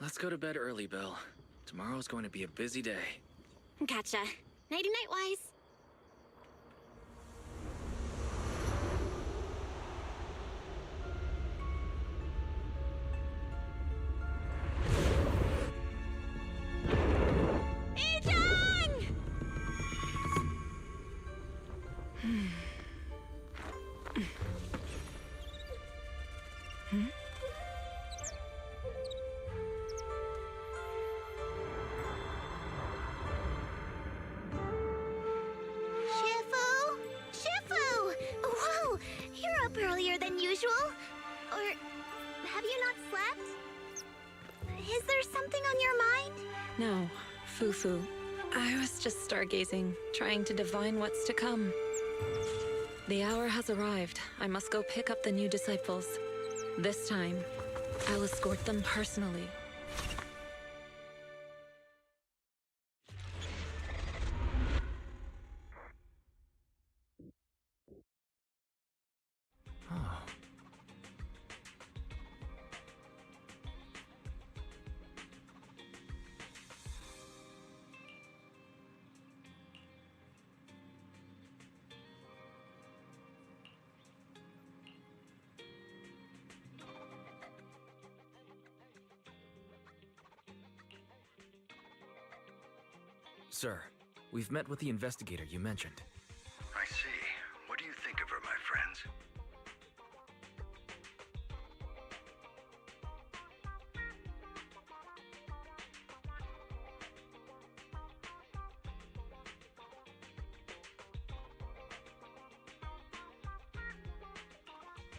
Let's go to bed early, Bill. Tomorrow's going to be a busy day. Gotcha. Nighty-night, Wise. Earlier than usual? Or have you not slept? Is there something on your mind? No, Fufu. I was just stargazing, trying to divine what's to come. The hour has arrived. I must go pick up the new disciples. This time, I'll escort them personally. Sir, we've met with the investigator you mentioned. I see. What do you think of her, my friends?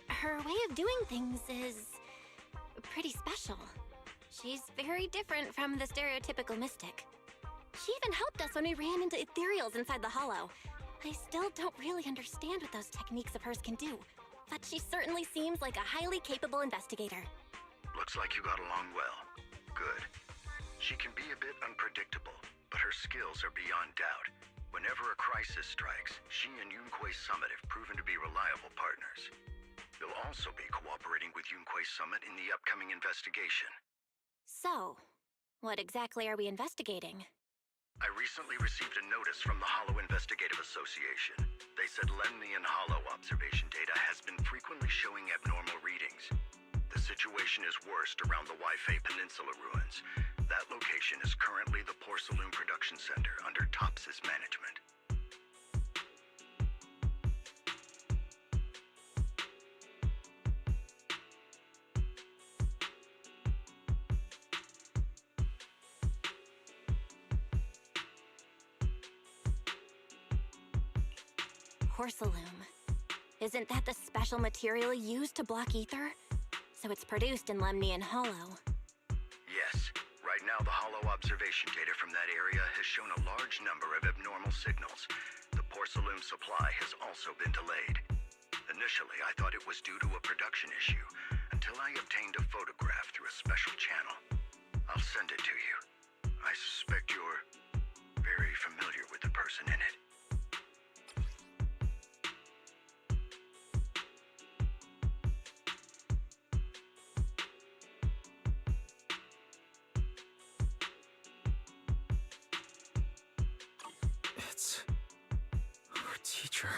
Her way of doing things is pretty special. She's very different from the stereotypical mystic. She even helped us when we ran into ethereals inside the hollow. I still don't really understand what those techniques of hers can do, but she certainly seems like a highly capable investigator. Looks like you got along well. Good. She can be a bit unpredictable, but her skills are beyond doubt. Whenever a crisis strikes, she and Yunquei Summit have proven to be reliable partners. You'll also be cooperating with Yunquei Summit in the upcoming investigation. So, what exactly are we investigating? I recently received a notice from the Hollow Investigative Association. They said Lemnian Hollow observation data has been frequently showing abnormal readings. The situation is worst around the Waifei Peninsula ruins. That location is currently the Porcelain Production Center under Tops's management. Porcelain. Isn't that the special material used to block ether? So it's produced in Lemnian Hollow. Yes. Right now, the Hollow observation data from that area has shown a large number of abnormal signals. The porcelain supply has also been delayed. Initially, I thought it was due to a production issue, until I obtained a photograph through a special channel. I'll send it to you. I suspect you're very familiar with the person in it. It's our teacher,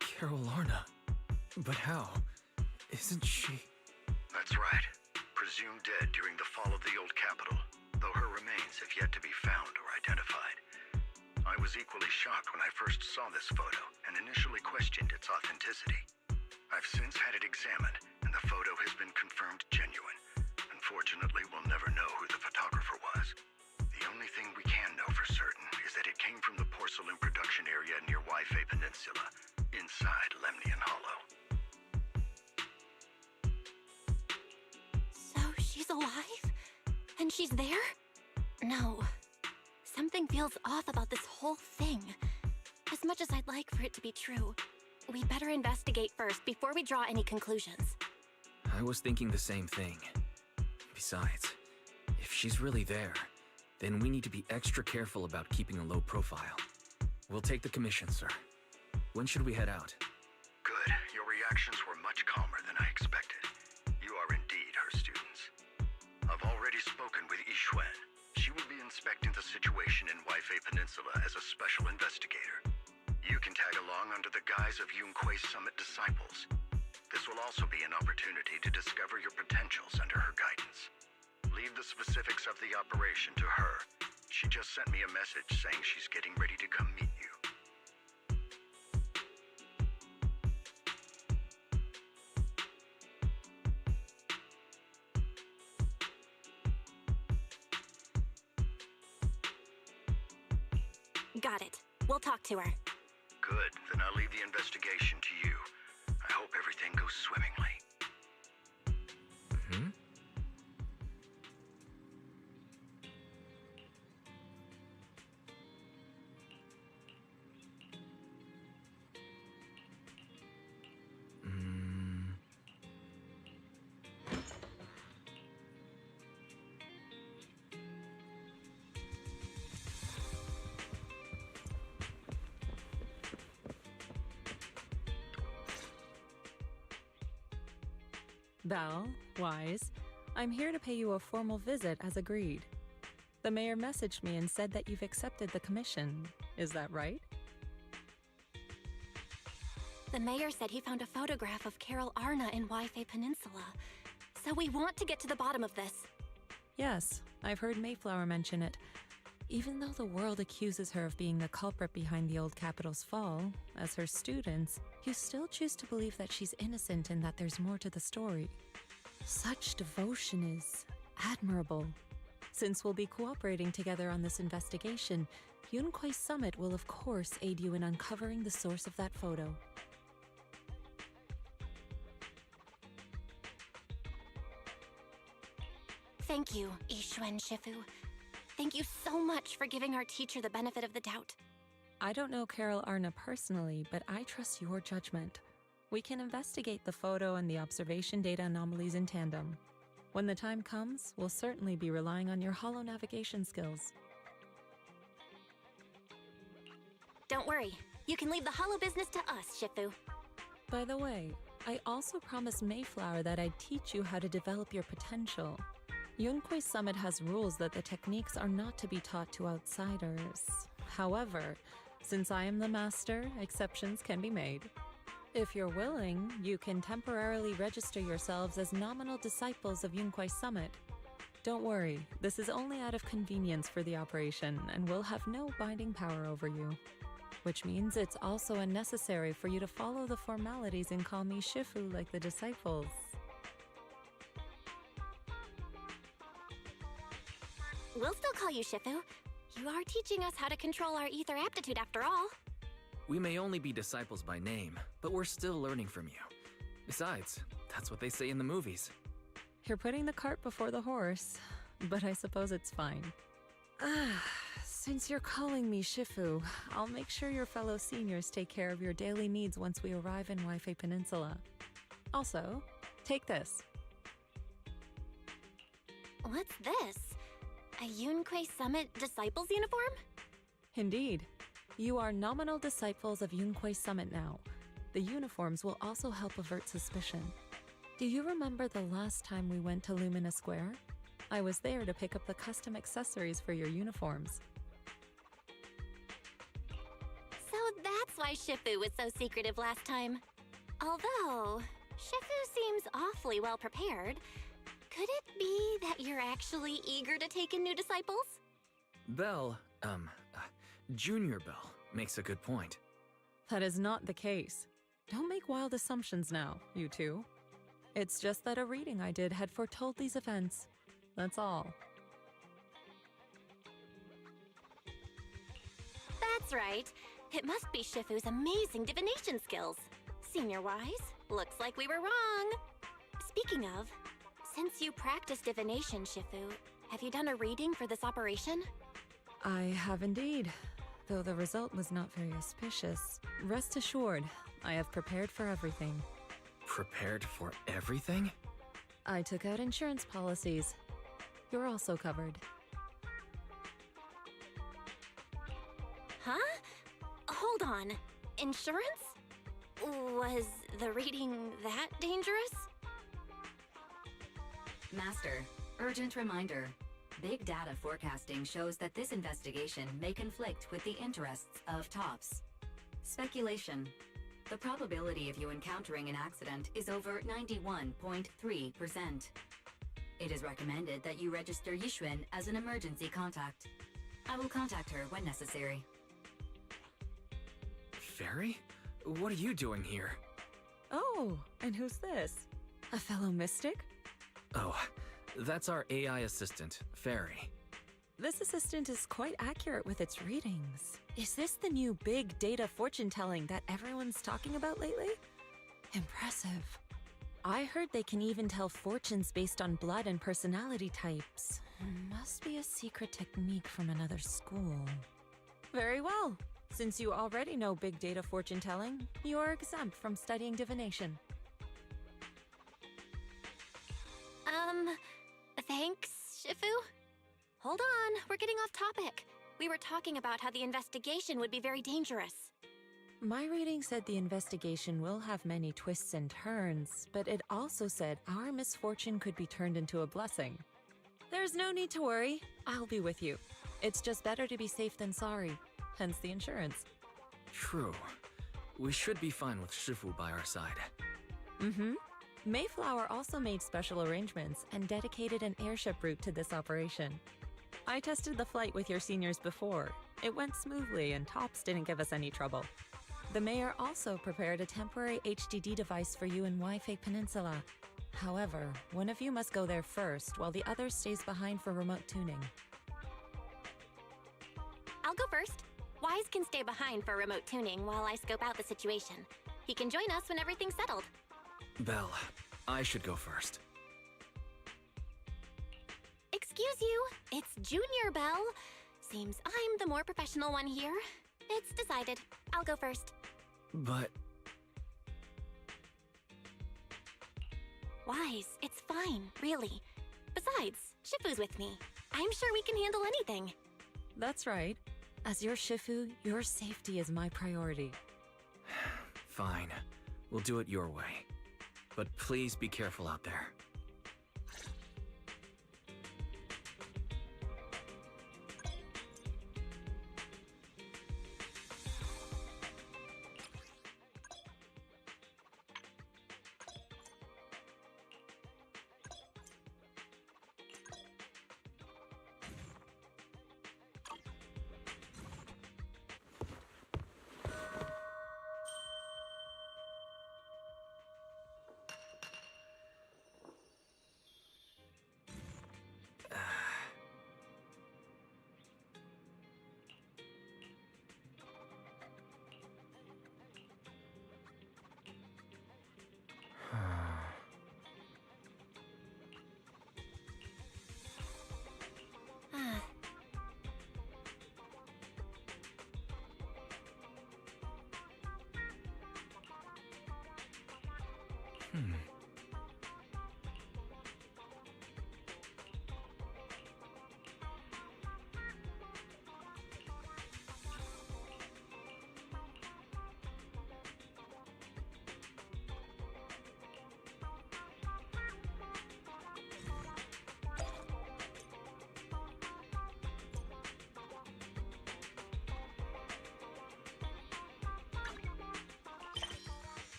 Carol Lorna. But how? Isn't she? That's right. Presumed dead during the fall of the old capital, though her remains have yet to be found or identified. I was equally shocked when I first saw this photo and initially questioned its authenticity. I've since had it examined, and the photo has been confirmed genuine. Unfortunately, we'll never know who the photographer was. The only thing we can know for certain is that it came from the porcelain production area near Waifei Peninsula, inside Lemnian Hollow. So she's alive? And she's there? No. Something feels off about this whole thing. As much as I'd like for it to be true, we'd better investigate first before we draw any conclusions. I was thinking the same thing. Besides, if she's really there, then we need to be extra careful about keeping a low profile. We'll take the commission, sir. When should we head out? Good. Your reactions were much calmer than I expected. You are indeed her students. I've already spoken Yixuan. She will be inspecting the situation in Waifei Peninsula as a special investigator. You can tag along under the guise of Yunquei Summit disciples. This will also be an opportunity to discover your potentials under her guidance. Leave the specifics of the operation to her. She just sent me a message saying she's getting ready to come meet you. Got it. We'll talk to her. Good, then I'll leave the investigation to you. I hope everything goes swimmingly. Hmm? Belle, Wise, I'm here to pay you a formal visit as agreed. The mayor messaged me and said that you've accepted the commission. Is that right? The mayor said he found a photograph of Carol Arna in Waifei Peninsula. So we want to get to the bottom of this. Yes, I've heard Mayflower mention it. Even though the world accuses her of being the culprit behind the old capital's fall, as her students, you still choose to believe that she's innocent and that there's more to the story. Such devotion is admirable. Since we'll be cooperating together on this investigation, Yunquei Summit will of course aid you in uncovering the source of that photo. Thank you, Yixuan Shifu. Thank you so much for giving our teacher the benefit of the doubt. I don't know Carol Arna personally, but I trust your judgment. We can investigate the photo and the observation data anomalies in tandem. When the time comes, we'll certainly be relying on your holo navigation skills. Don't worry. You can leave the holo business to us, Shifu. By the way, I also promised Mayflower that I'd teach you how to develop your potential. Yunquei Summit has rules that the techniques are not to be taught to outsiders. However, since I am the master, exceptions can be made. If you're willing, you can temporarily register yourselves as nominal disciples of Yunquei Summit. Don't worry, this is only out of convenience for the operation and will have no binding power over you. Which means it's also unnecessary for you to follow the formalities and call me Shifu like the disciples. We'll still call you Shifu. You are teaching us how to control our ether aptitude after all. We may only be disciples by name, but we're still learning from you. Besides, that's what they say in the movies. You're putting the cart before the horse, but I suppose it's fine. Since you're calling me Shifu, I'll make sure your fellow seniors take care of your daily needs once we arrive in Waifei Peninsula. Also, take this. What's this? A Yunquei Summit Disciples uniform? Indeed. You are nominal disciples of Yunquei Summit now. The uniforms will also help avert suspicion. Do you remember the last time we went to Lumina Square? I was there to pick up the custom accessories for your uniforms. So that's why Shifu was so secretive last time. Although, Shifu seems awfully well prepared. Could it be that you're actually eager to take in new disciples? Belle, Junior Belle, makes a good point. That is not the case. Don't make wild assumptions now, you two. It's just that a reading I did had foretold these events. That's all. That's right. It must be Shifu's amazing divination skills. Senior-wise, looks like we were wrong. Speaking of, since you practice divination, Shifu, have you done a reading for this operation? I have indeed, though the result was not very auspicious. Rest assured, I have prepared for everything. Prepared for everything? I took out insurance policies. You're also covered. Huh? Hold on. Insurance? Was the reading that dangerous? Master, urgent reminder. Big data forecasting shows that this investigation may conflict with the interests of TOPS. Speculation. The probability of you encountering an accident is over 91.3%. It is recommended that you register Yixuan as an emergency contact. I will contact her when necessary. Fairy? What are you doing here? Oh, and who's this? A fellow mystic? Oh, that's our AI assistant, Fairy. This assistant is quite accurate with its readings. Is this the new big data fortune telling that everyone's talking about lately? Impressive. I heard they can even tell fortunes based on blood and personality types. Must be a secret technique from another school. Very well. Since you already know big data fortune telling, you are exempt from studying divination. Thanks, Shifu? Hold on, we're getting off topic. We were talking about how the investigation would be very dangerous. My reading said the investigation will have many twists and turns, but it also said our misfortune could be turned into a blessing. There's no need to worry. I'll be with you. It's just better to be safe than sorry, hence the insurance. True. We should be fine with Shifu by our side. Mm-hmm. Mayflower also made special arrangements and dedicated an airship route to this operation. I tested the flight with your seniors before. It went smoothly and TOPS didn't give us any trouble. The mayor also prepared a temporary HDD device for you in Wi-Fi Peninsula. However, one of you must go there first while the other stays behind for remote tuning. I'll go first. Wise can stay behind for remote tuning while I scope out the situation. He can join us when everything's settled. Belle, I should go first. Excuse you, it's Junior Belle. Seems I'm the more professional one here. It's decided. I'll go first. But Wise, it's fine, really. Besides, Shifu's with me. I'm sure we can handle anything. That's right. As your Shifu, your safety is my priority. fine. We'll do it your way. But please be careful out there.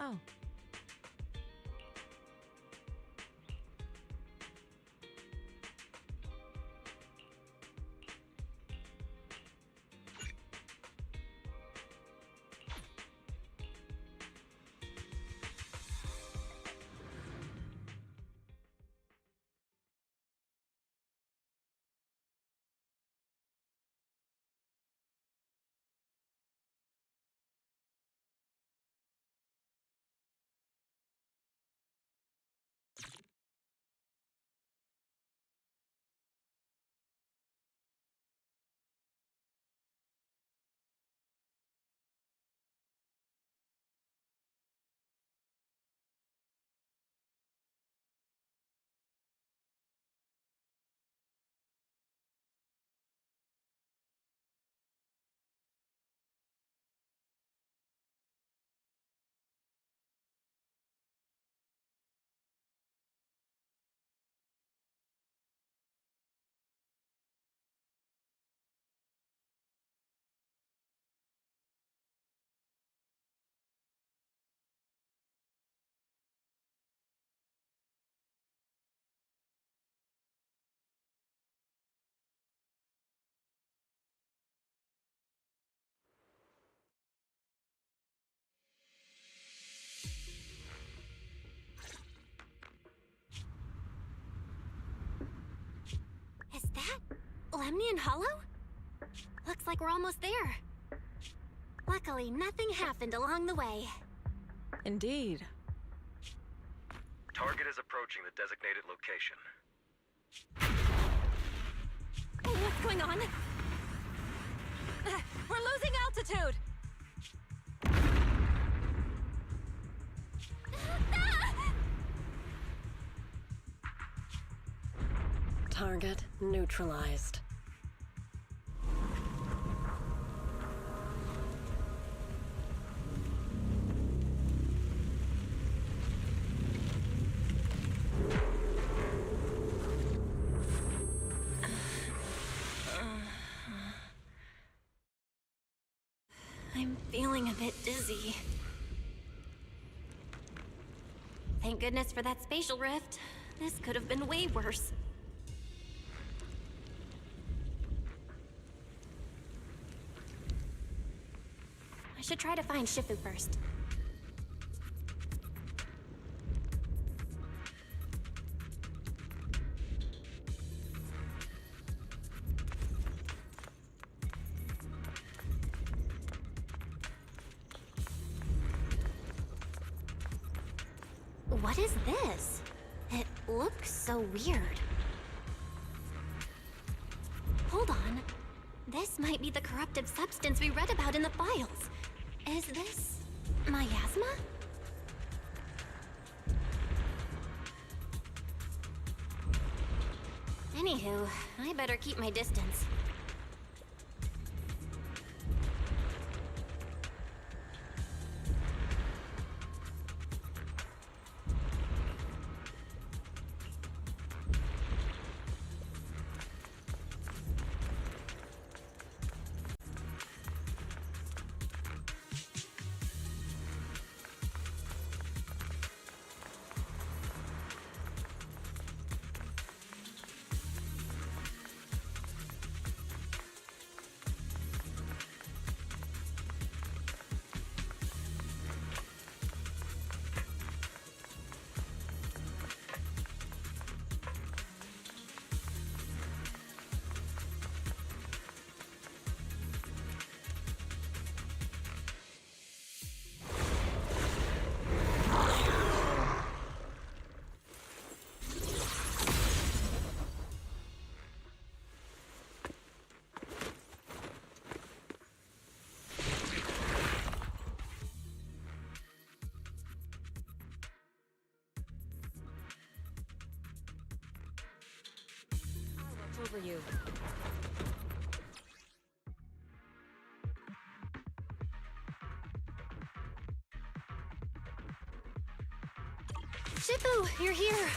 Oh. Lemnian Hollow? Looks like we're almost there. Luckily, nothing happened along the way. Indeed. Target is approaching the designated location. What's going on? We're losing altitude! Target neutralized. I'm feeling a bit dizzy. Thank goodness for that spatial rift. This could have been way worse. I should try to find Shifu first. What is this? It looks so weird. Hold on. This might be the corruptive substance we read about in the files. Is this miasma? Anywho, I better keep my distance. Over you. Shifu, you're here!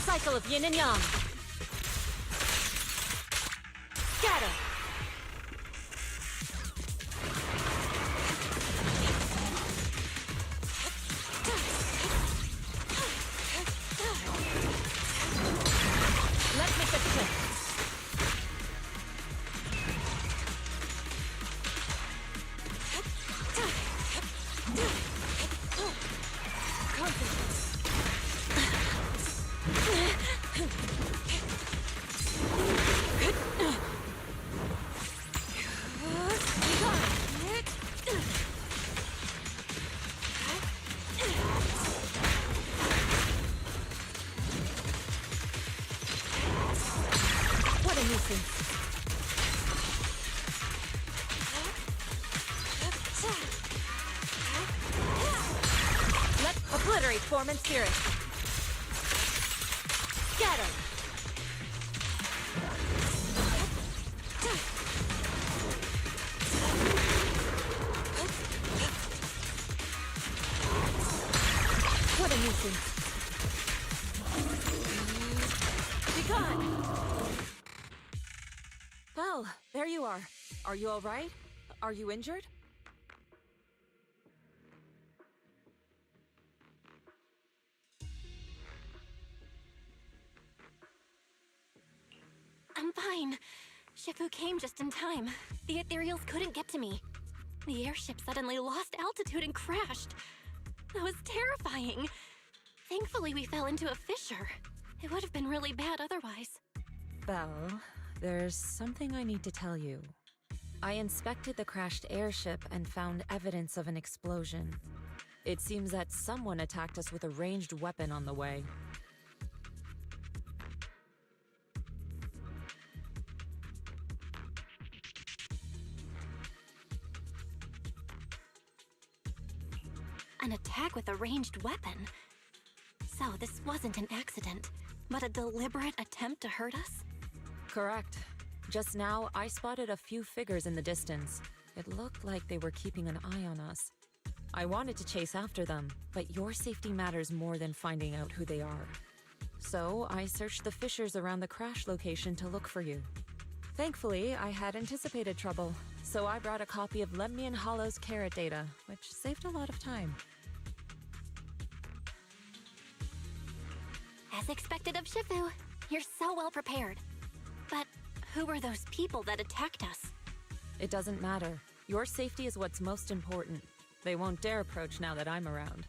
Cycle of yin and yang. Scatter. Let me fix it. What a nuisance. Let's obliterate form and spirit. Scatter. What a nuisance. there you are. Are you all right? Are you injured? I'm fine. Shifu came just in time. The ethereals couldn't get to me. The airship suddenly lost altitude and crashed. That was terrifying. Thankfully, we fell into a fissure. It would have been really bad otherwise. Belle, there's something I need to tell you. I inspected the crashed airship and found evidence of an explosion. It seems that someone attacked us with a ranged weapon on the way. An attack with a ranged weapon? So this wasn't an accident, but a deliberate attempt to hurt us? Correct. Just now, I spotted a few figures in the distance. It looked like they were keeping an eye on us. I wanted to chase after them, but your safety matters more than finding out who they are. So, I searched the fissures around the crash location to look for you. Thankfully, I had anticipated trouble, so I brought a copy of Lemnian Hollow's carrot data, which saved a lot of time. As expected of Shifu, you're so well prepared. But who were those people that attacked us? It doesn't matter. Your safety is what's most important. They won't dare approach now that I'm around.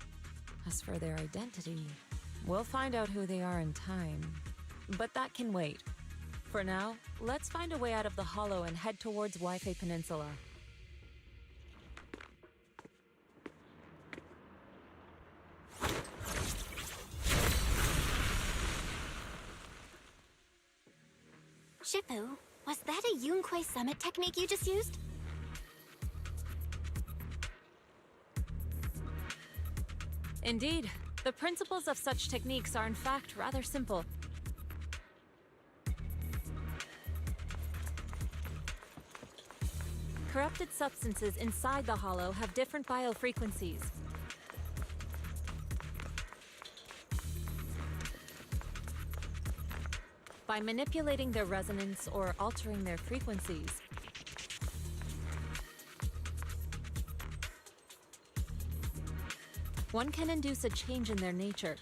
As for their identity, we'll find out who they are in time. But that can wait. For now, let's find a way out of the hollow and head towards Wi-Fi Peninsula. Shifu, was that a Yunquei Summit technique you just used? Indeed. The principles of such techniques are in fact rather simple. Corrupted substances inside the hollow have different biofrequencies. By manipulating their resonance or altering their frequencies, one can induce a change in their nature.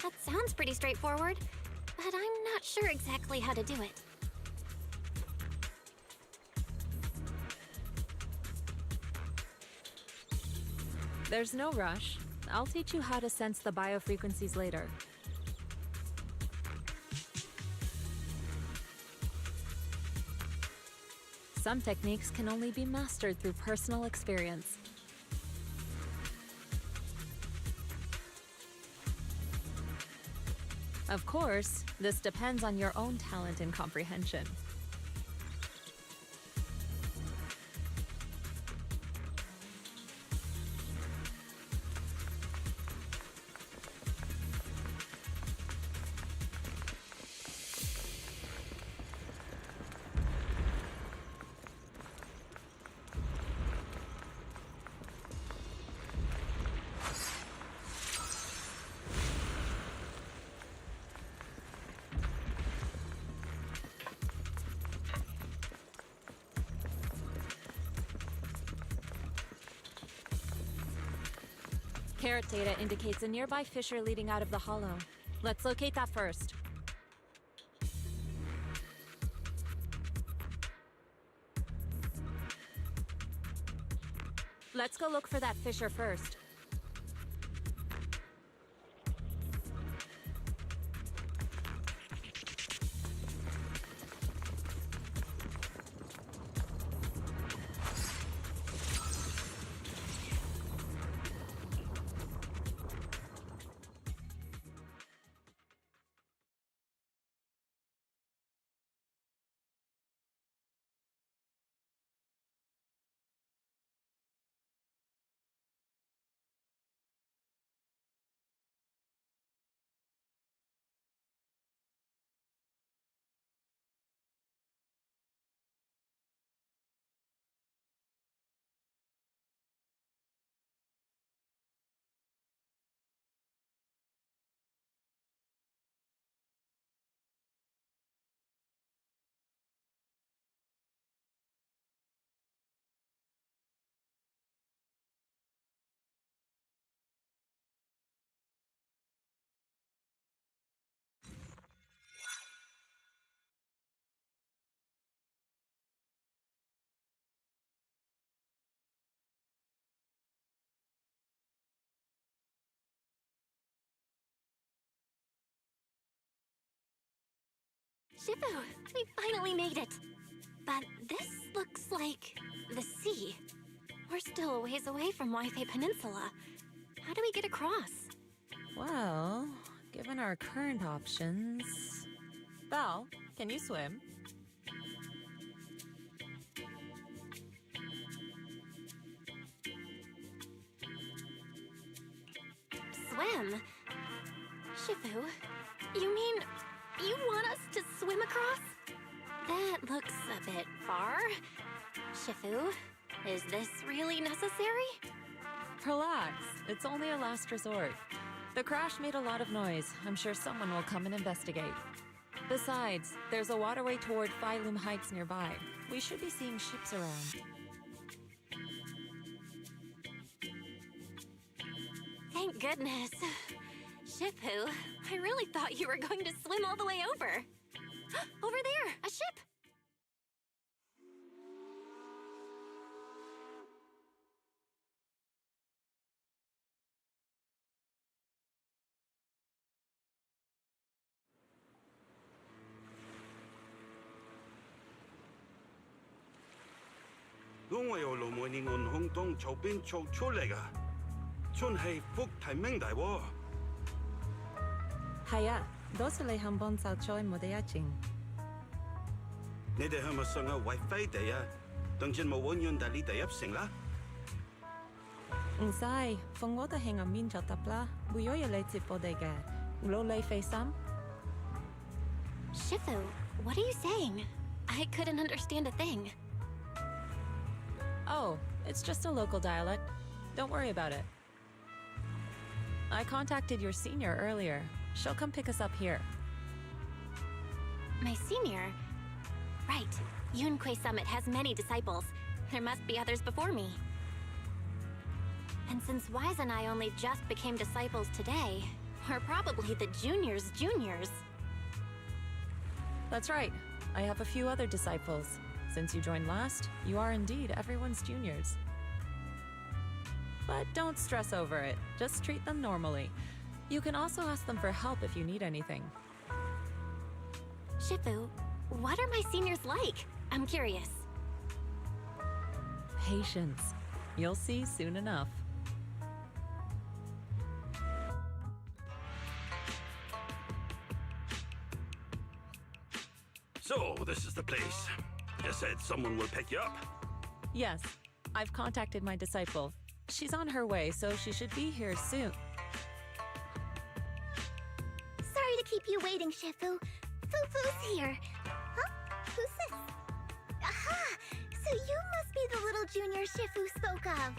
That sounds pretty straightforward, but I'm not sure exactly how to do it. There's no rush. I'll teach you how to sense the biofrequencies later. Some techniques can only be mastered through personal experience. Of course, this depends on your own talent and comprehension. Carrot data indicates a nearby fissure leading out of the hollow. Let's locate that first. Let's go look for that fissure first. Shifu, we finally made it. But this looks like the sea. We're still a ways away from Wi-Fi Peninsula. How do we get across? Well, given our current options... Val, can you swim? Swim? Shifu, you mean you want us to swim across? That looks a bit far. Shifu, is this really necessary? Relax, it's only a last resort. The crash made a lot of noise. I'm sure someone will come and investigate. Besides, there's a waterway toward Phylum Heights nearby. We should be seeing ships around. Thank goodness. Shifu, I really thought you were going to swim all the way over. Over there, a ship! Đúng rồi, lùm mỗi年on hong đông châu邊做出嚟㗎，真係福提明大喎。係啊，多謝你肯幫手再冇得一陣。你哋係咪想下 WiFi 地啊？當陣冇揾用，但你哋入城啦。唔使，放我哋喺入面就得啦，唔需要你接我哋嘅，攞你費心。Shifu, what are you saying? I couldn't understand a thing. Oh, it's just a local dialect. Don't worry about it. I contacted your senior earlier. She'll come pick us up here. My senior? Right. Yunquei Summit has many disciples. There must be others before me. And since Wise and I only just became disciples today, we're probably the juniors' juniors. That's right. I have a few other disciples. Since you joined last, you are indeed everyone's juniors. But don't stress over it. Just treat them normally. You can also ask them for help if you need anything. Shifu, what are my seniors like? I'm curious. Patience. You'll see soon enough. So, this is the place. You said someone will pick you up. Yes, I've contacted my disciple. She's on her way, so she should be here soon. Sorry to keep you waiting, Shifu. Fufu's here. Huh? Who's this? Aha! So you must be the little junior Shifu spoke of.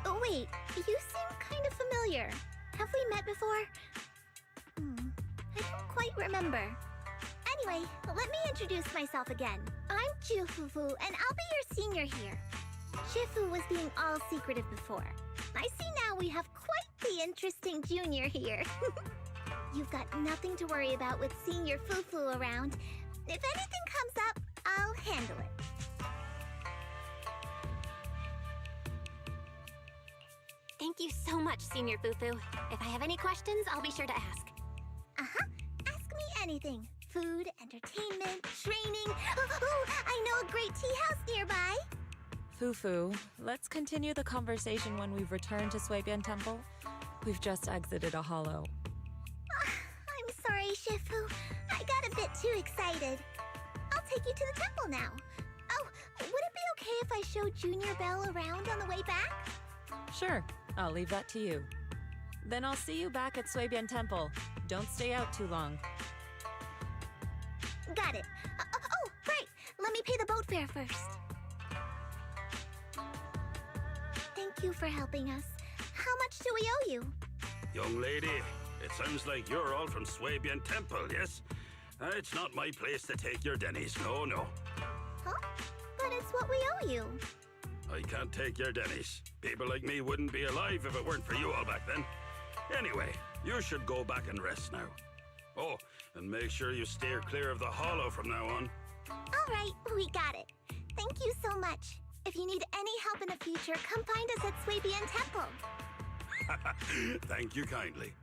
Oh, wait. You seem kind of familiar. Have we met before? I don't quite remember. Anyway, let me introduce myself again. I'm Fufu, and I'll be your senior here. Shifu was being all secretive before. I see now we have quite the interesting junior here. You've got nothing to worry about with senior Fufu around. If anything comes up, I'll handle it. Thank you so much, Senior Fufu. If I have any questions, I'll be sure to ask. Uh-huh. Ask me anything. Food, entertainment, training. Oh, I know a great tea house nearby. Fufu, let's continue the conversation when we've returned to Swabian Temple. We've just exited a hollow. I'm sorry, Shifu. I got a bit too excited. I'll take you to the temple now. Oh, would it be okay if I showed Junior Belle around on the way back? Sure, I'll leave that to you. Then I'll see you back at Swabian Temple. Don't stay out too long. Got it. Oh, right. Let me pay the boat fare first. Thank you for helping us. How much do we owe you? Young lady, it sounds like you're all from Swabian Temple, yes? It's not my place to take your dennies, no. Huh? But it's what we owe you. I can't take your dennies. People like me wouldn't be alive if it weren't for you all back then. Anyway, you should go back and rest now. Oh, and make sure you steer clear of the hollow from now on. All right, we got it. Thank you so much. If you need any help in the future, come find us at Swabian Temple. Thank you kindly.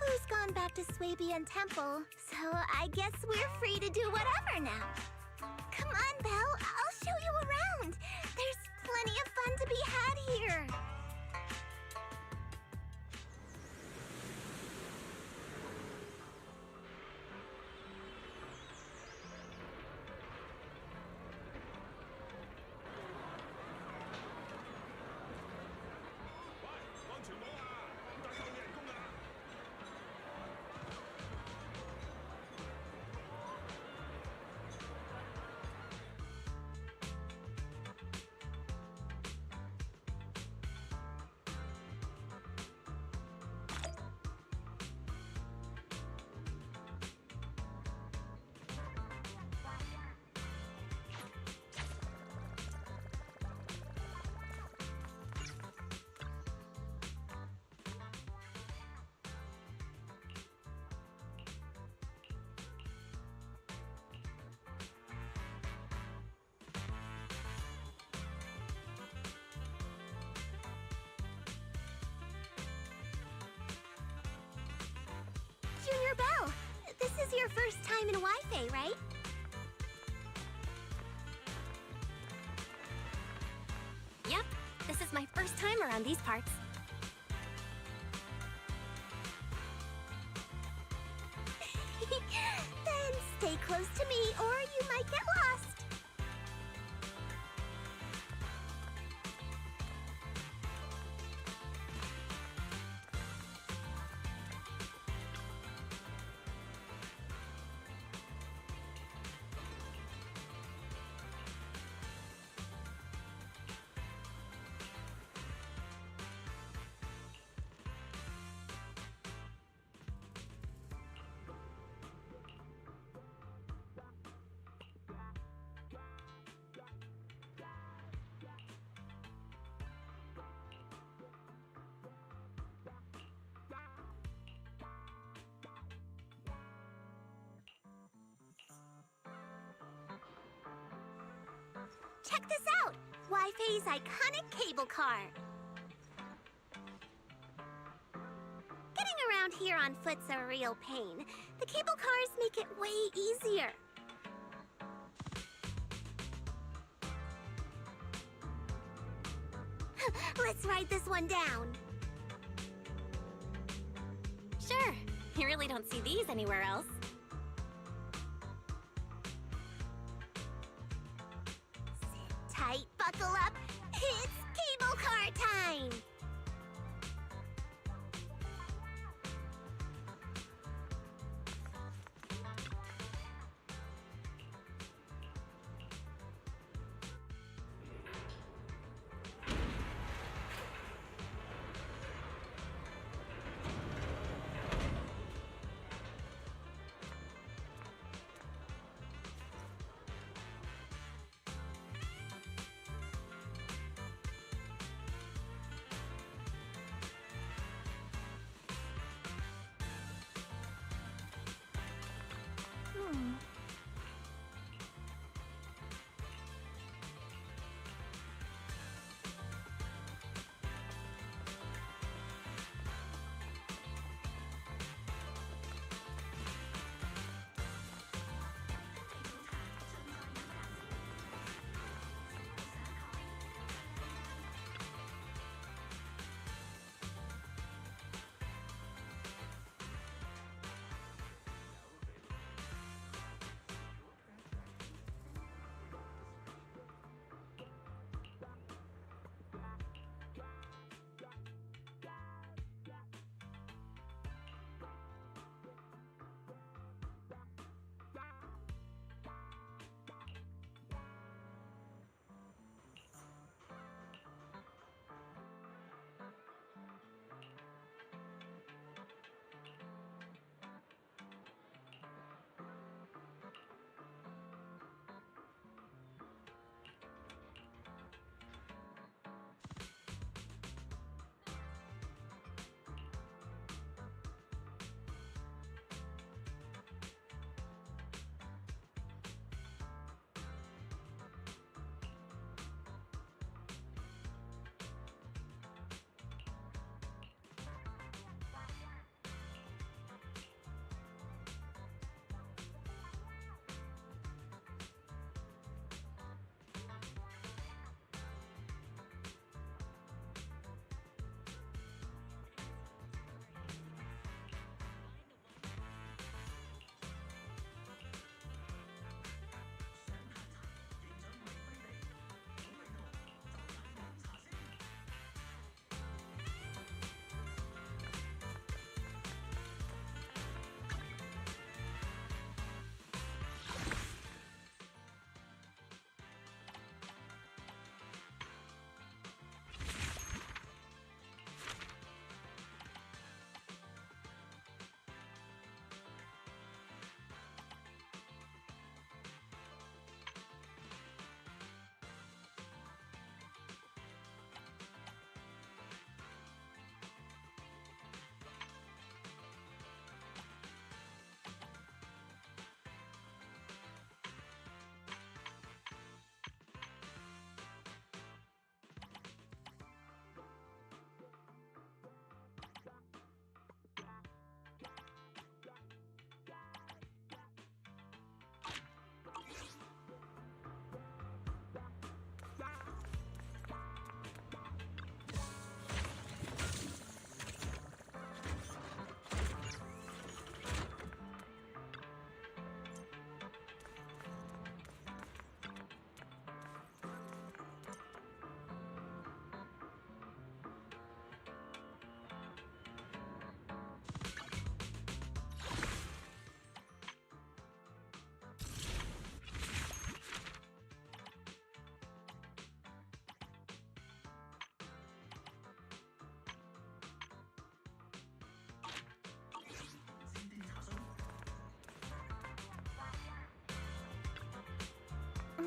Fufu's gone back to Swabian Temple, so I guess we're free to do whatever now. Come on, Belle, I'll show you around. There's plenty of fun to be had here. Junior Belle, this is your first time in Wi-Fi, right? Yep, this is my first time around these parts. Then stay close to me or you might get lost. Check this out! Wi-Fi's iconic cable car. Getting around here on foot's a real pain. The cable cars make it way easier. Let's ride this one down. Sure, you really don't see these anywhere else. Sit tight, buckle up. It's cable car time!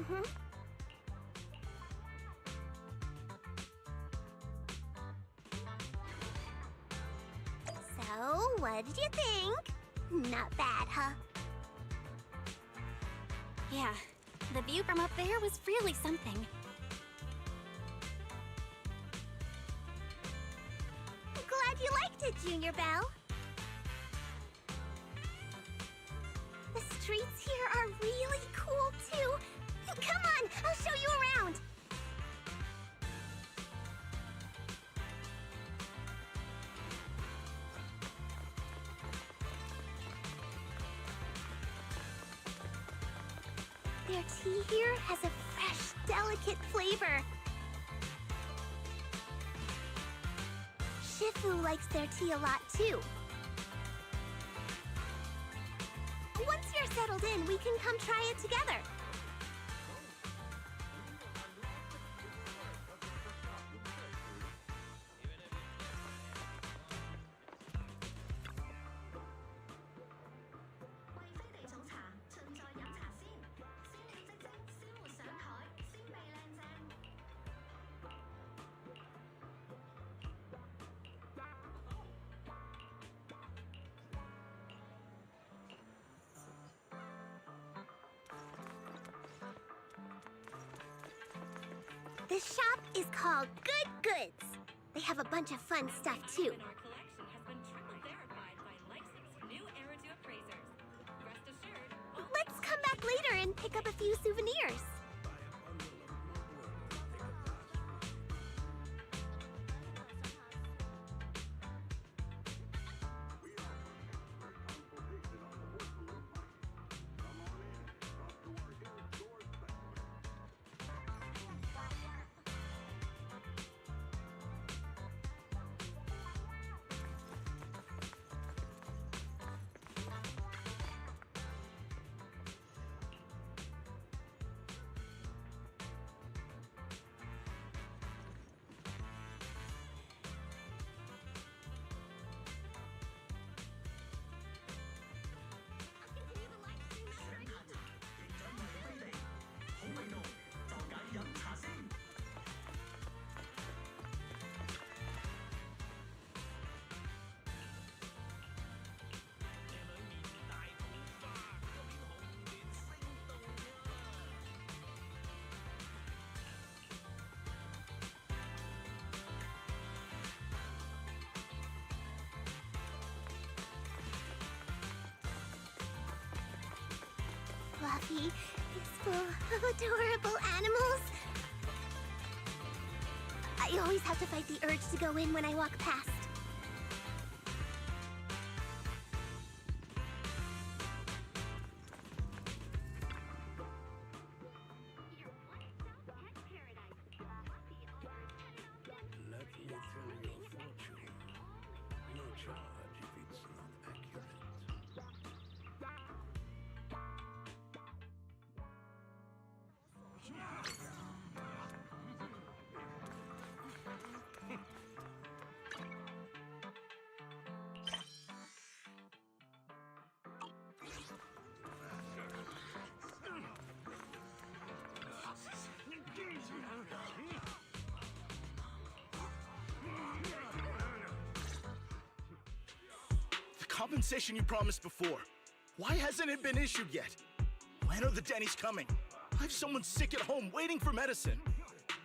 Mm-hmm. So, what did you think? Not bad, huh? Yeah, the view from up there was really something. Glad you liked it, Junior Belle. The streets here are really cool, too. Come on, I'll show you around. Their tea here has a fresh, delicate flavor. Shifu likes their tea a lot, too. Once you're settled in, we can come try it together. This shop is called Good Goods. They have a bunch of fun stuff, too. Our collection has been triple verified by licensed new Eridu appraisers. Rest assured, Let's come back later and pick up a few souvenirs. Fluffy is full of adorable animals. I always have to fight the urge to go in when I walk past. Let me tell your fortune. No charge if it's not accurate. The compensation you promised before. Why hasn't it been issued yet? When are the Denny's coming? I have someone sick at home waiting for medicine.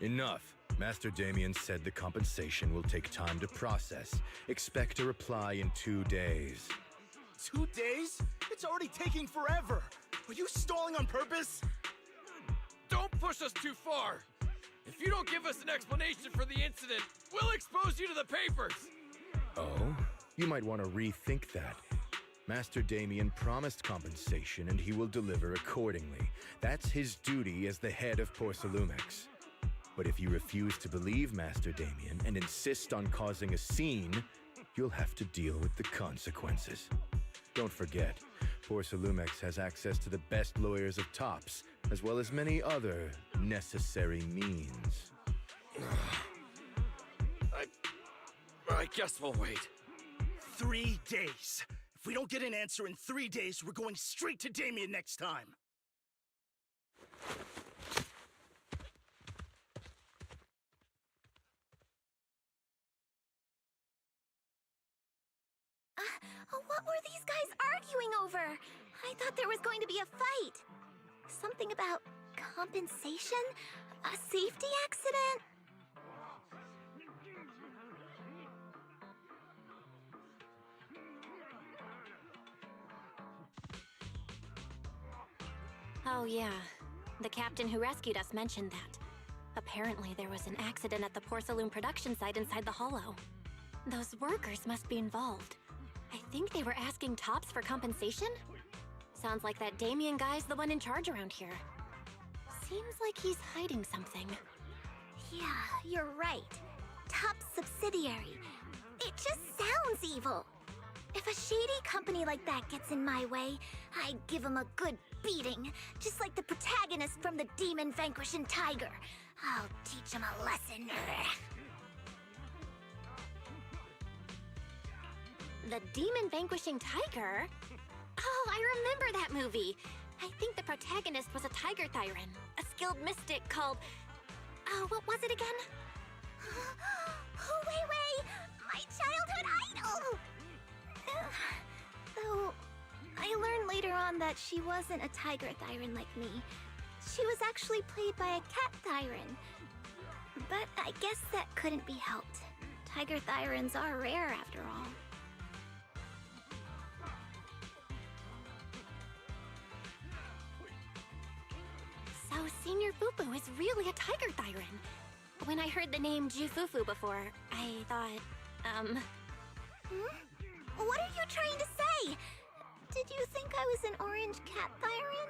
Enough. Master Damien said the compensation will take time to process. Expect a reply in 2 days. 2 days? It's already taking forever. Are you stalling on purpose? Don't push us too far! If you don't give us an explanation for the incident, we'll expose you to the papers! Oh? You might want to rethink that. Master Damien promised compensation and he will deliver accordingly. That's his duty as the head of Porcelumex. But if you refuse to believe Master Damien and insist on causing a scene, you'll have to deal with the consequences. Don't forget, Porcelumex has access to the best lawyers of Tops, as well as many other necessary means. I guess we'll wait. 3 days. If we don't get an answer in 3 days, we're going straight to Damien next time. What were these guys arguing over? I thought there was going to be a fight. Something about compensation? A safety accident? Oh yeah, the captain who rescued us mentioned that. Apparently there was an accident at the Porcelain production site inside the hollow. Those workers must be involved. I think they were asking Tops for compensation? Sounds like that Damien guy's the one in charge around here. Seems like he's hiding something. Yeah, you're right. Top subsidiary. It just sounds evil. If a shady company like that gets in my way, I give him a good beating, just like the protagonist from the Demon Vanquishing Tiger. I'll teach him a lesson. The Demon Vanquishing Tiger? Oh, I remember that movie. I think the protagonist was a tiger thyran, a skilled mystic called... Oh, what was it again? Wei, my childhood idol! Though, I learned later on that she wasn't a tiger thyran like me. She was actually played by a cat thyran. But I guess that couldn't be helped. Tiger thyrans are rare after all. So Senior Fufu is really a tiger thyran. When I heard the name Jufufu before, I thought, What are you trying to say? Did you think I was an orange cat thyran?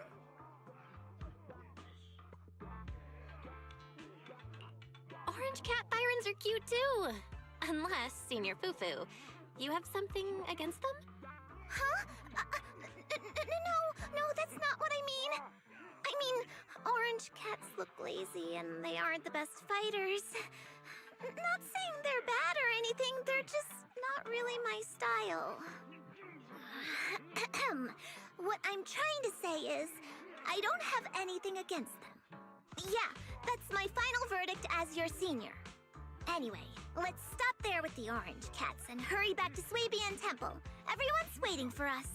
Orange cat thyrans are cute too. Unless, Senior Fufu, you have something against them? Huh? No, that's not what I mean. I mean, orange cats look lazy and they aren't the best fighters. Not saying they're bad or anything, they're just not really my style. What I'm trying to say is, I don't have anything against them. Yeah, that's my final verdict as your senior. Anyway, let's stop there with the orange cats and hurry back to Swabian Temple. Everyone's waiting for us.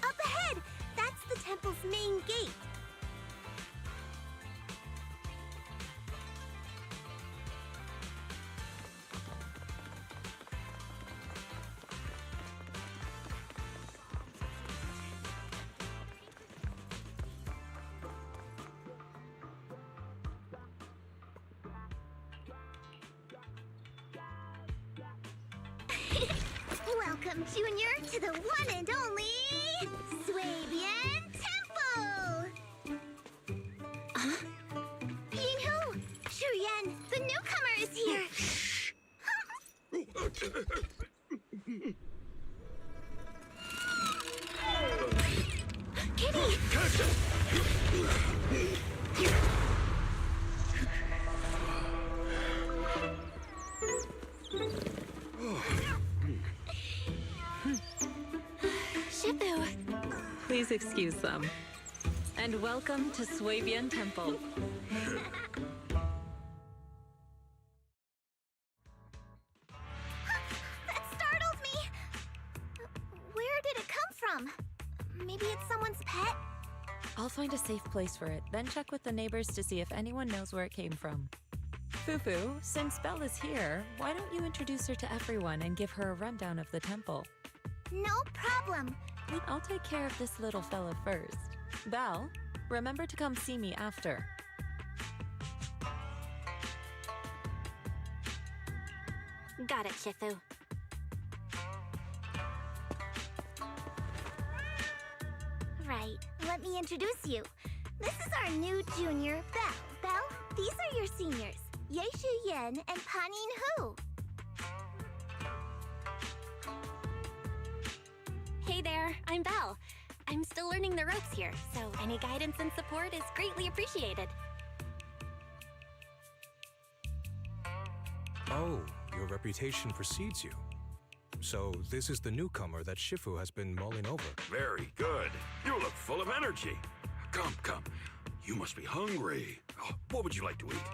Up ahead! That's the temple's main gate. Welcome, Junior, to the one and only Swabian Temple! Yinhu! Shuyan, the newcomer is here! Kitty! Shifu! Please excuse them. And welcome to Swabian Temple. That startled me! Where did it come from? Maybe it's someone's pet? I'll find a safe place for it, then check with the neighbors to see if anyone knows where it came from. Fufu, since Belle is here, why don't you introduce her to everyone and give her a rundown of the temple? No problem. I'll take care of this little fella first. Belle, remember to come see me after. Got it, Shifu. Right, let me introduce you. This is our new junior, Belle. Belle, these are your seniors, Yeishu Yen and Panin Hu. Hey there, I'm Belle. I'm still learning the ropes here, so any guidance and support is greatly appreciated. Oh, your reputation precedes you. So this is the newcomer that Shifu has been mulling over. Very good. You look full of energy. Come, come. You must be hungry. Oh, what would you like to eat?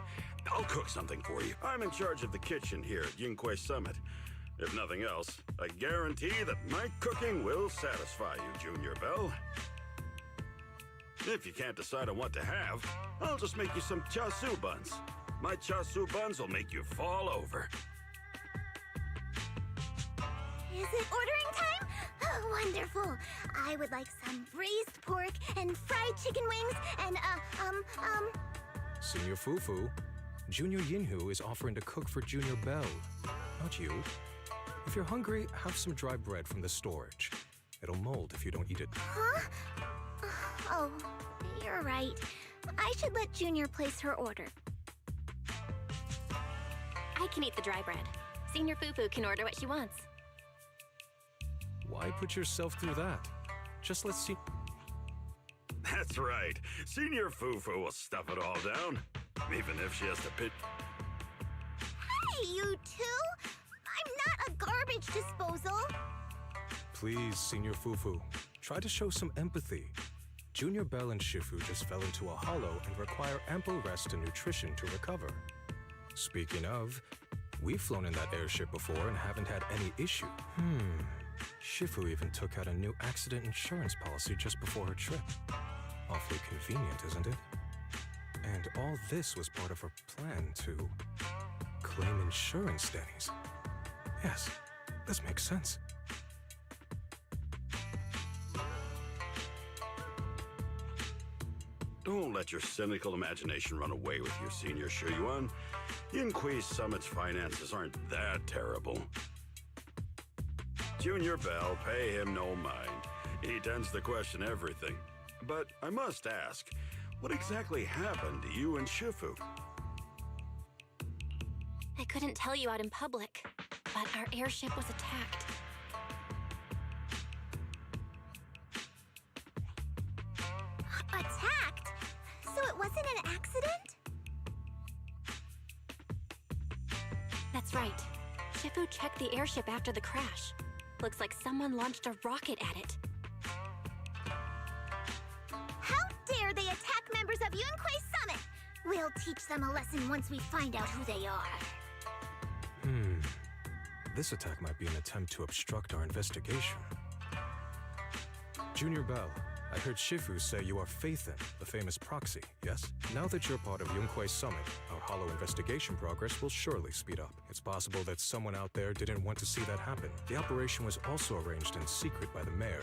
I'll cook something for you. I'm in charge of the kitchen here at Yinghui Summit. If nothing else, I guarantee that my cooking will satisfy you, Junior Belle. If you can't decide on what to have, I'll just make you some chasu buns. My chasu buns will make you fall over. Is it ordering time? Oh, wonderful. I would like some braised pork and fried chicken wings and, Senior Fufu, Junior Yinhu is offering to cook for Junior Belle, not you. If you're hungry, have some dry bread from the storage. It'll mold if you don't eat it. Huh? Oh, you're right. I should let Junior place her order. I can eat the dry bread. Senior Fufu can order what she wants. Why put yourself through that? Just let's see. That's right. Senior Fufu will stuff it all down, even if she has to pit. Hey, you two! I'm not a garbage disposal. Please, Senior Fufu, try to show some empathy. Junior Belle and Shifu just fell into a hollow and require ample rest and nutrition to recover. Speaking of, we've flown in that airship before and haven't had any issue. Shifu even took out a new accident insurance policy just before her trip. Awfully convenient, isn't it? And all this was part of her plan to claim insurance, Denny's. Yes, this makes sense. Don't let your cynical imagination run away with you, Senior Shuyuan. Yinghui Summit's finances aren't that terrible. Junior Belle, pay him no mind. He tends to question everything. But I must ask, what exactly happened to you and Shifu? I couldn't tell you out in public, but our airship was attacked. Attacked? So it wasn't an accident? That's right. Shifu checked the airship after the crash. Looks like someone launched a rocket at it. How dare they attack members of Yunhui Summit? We'll teach them a lesson once we find out who they are. This attack might be an attempt to obstruct our investigation. Junior Belle, I heard Shifu say you are Faithin, the famous proxy, yes? Now that you're part of Yunhui Summit, our hollow investigation progress will surely speed up. It's possible that someone out there didn't want to see that happen. The operation was also arranged in secret by the mayor.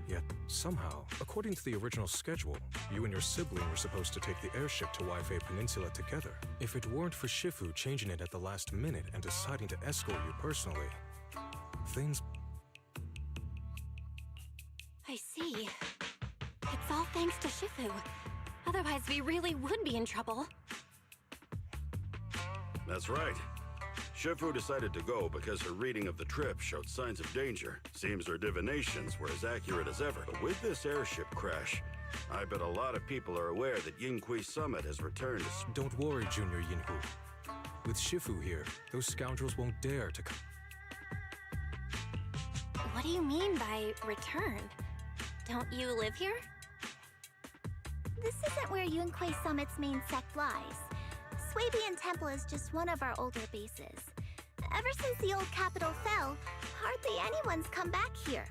Yet, somehow, according to the original schedule, you and your sibling were supposed to take the airship to Waifei Peninsula together. If it weren't for Shifu changing it at the last minute and deciding to escort you personally, things... I see. It's all thanks to Shifu. Otherwise, we really would be in trouble. That's right. Shifu decided to go because her reading of the trip showed signs of danger. Seems her divinations were as accurate as ever. But with this airship crash, I bet a lot of people are aware that Yinghui Summit has returned to... Don't worry, Junior Yinhu. With Shifu here, those scoundrels won't dare to come. What do you mean by return? Don't you live here? This isn't where Yunhui Summit's main sect lies. Swabian Temple is just one of our older bases. Ever since the old capital fell, hardly anyone's come back here.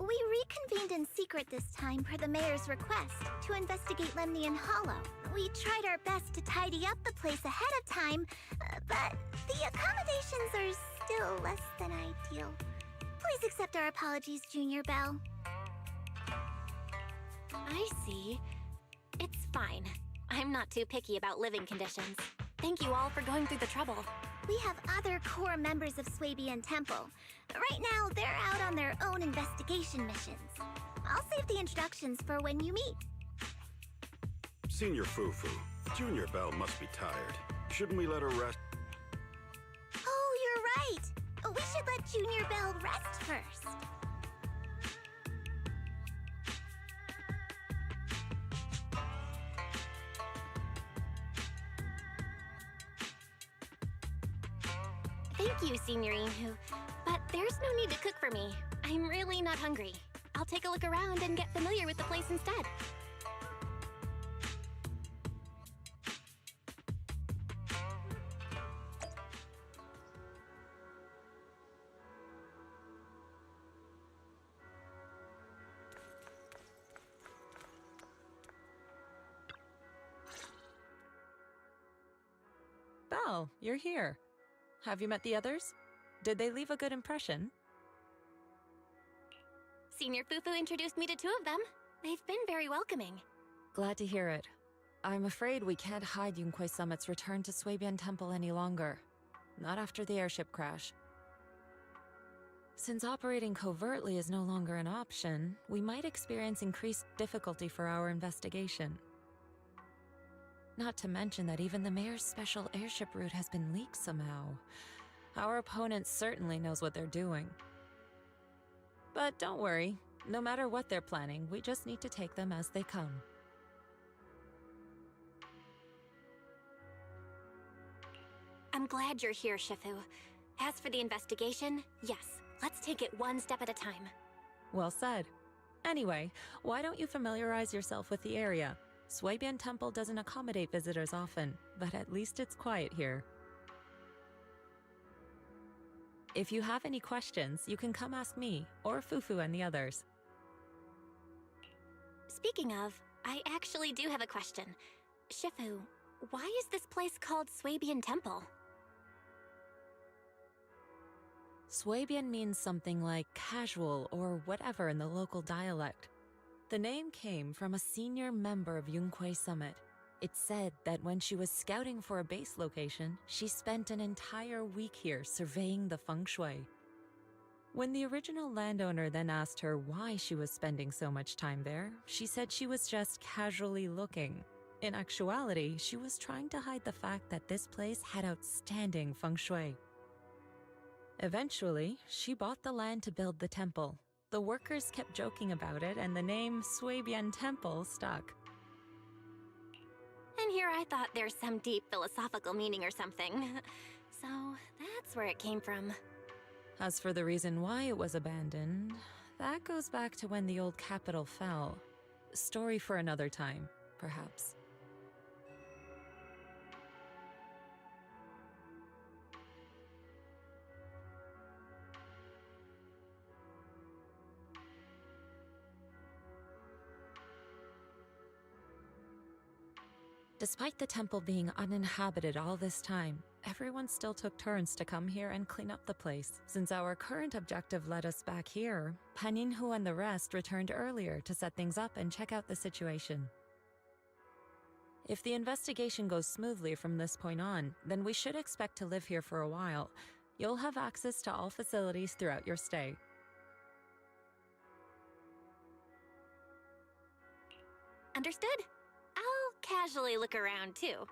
We reconvened in secret this time per the mayor's request to investigate Lemnian Hollow. We tried our best to tidy up the place ahead of time, but the accommodations are still less than ideal. Please accept our apologies, Junior Belle. I see. It's fine. I'm not too picky about living conditions. Thank you all for going through the trouble. We have other core members of Swabian Temple. Right now, they're out on their own investigation missions. I'll save the introductions for when you meet. Senior Fufu, Junior Belle must be tired. Shouldn't we let her rest? Oh, you're right. We should let Junior Belle rest first. Thank you, Signorine, but there's no need to cook for me. I'm really not hungry. I'll take a look around and get familiar with the place instead. Belle, you're here. Have you met the others? Did they leave a good impression? Senior Fufu introduced me to 2 of them. They've been very welcoming. Glad to hear it. I'm afraid we can't hide Yunquei Summit's return to Swabian Temple any longer. Not after the airship crash. Since operating covertly is no longer an option, we might experience increased difficulty for our investigation. Not to mention that even the mayor's special airship route has been leaked somehow. Our opponent certainly knows what they're doing. But don't worry, no matter what they're planning, we just need to take them as they come. I'm glad you're here, Shifu. As for the investigation, yes, let's take it one step at a time. Well said. Anyway, why don't you familiarize yourself with the area? Swabian Temple doesn't accommodate visitors often, but at least it's quiet here. If you have any questions, you can come ask me, or Fufu and the others. Speaking of, I actually do have a question. Shifu, why is this place called Swabian Temple? Swabian means something like casual or whatever in the local dialect. The name came from a senior member of Yunquei Summit. It's said that when she was scouting for a base location, she spent an entire week here surveying the feng shui. When the original landowner then asked her why she was spending so much time there, she said she was just casually looking. In actuality, she was trying to hide the fact that this place had outstanding feng shui. Eventually, she bought the land to build the temple. The workers kept joking about it, and the name Swabian Temple stuck. And here I thought there's some deep philosophical meaning or something. So that's where it came from. As for the reason why it was abandoned, that goes back to when the old capital fell. Story for another time, perhaps. Despite the temple being uninhabited all this time, everyone still took turns to come here and clean up the place. Since our current objective led us back here, Paninhu and the rest returned earlier to set things up and check out the situation. If the investigation goes smoothly from this point on, then we should expect to live here for a while. You'll have access to all facilities throughout your stay. Understood? I'll casually look around, too.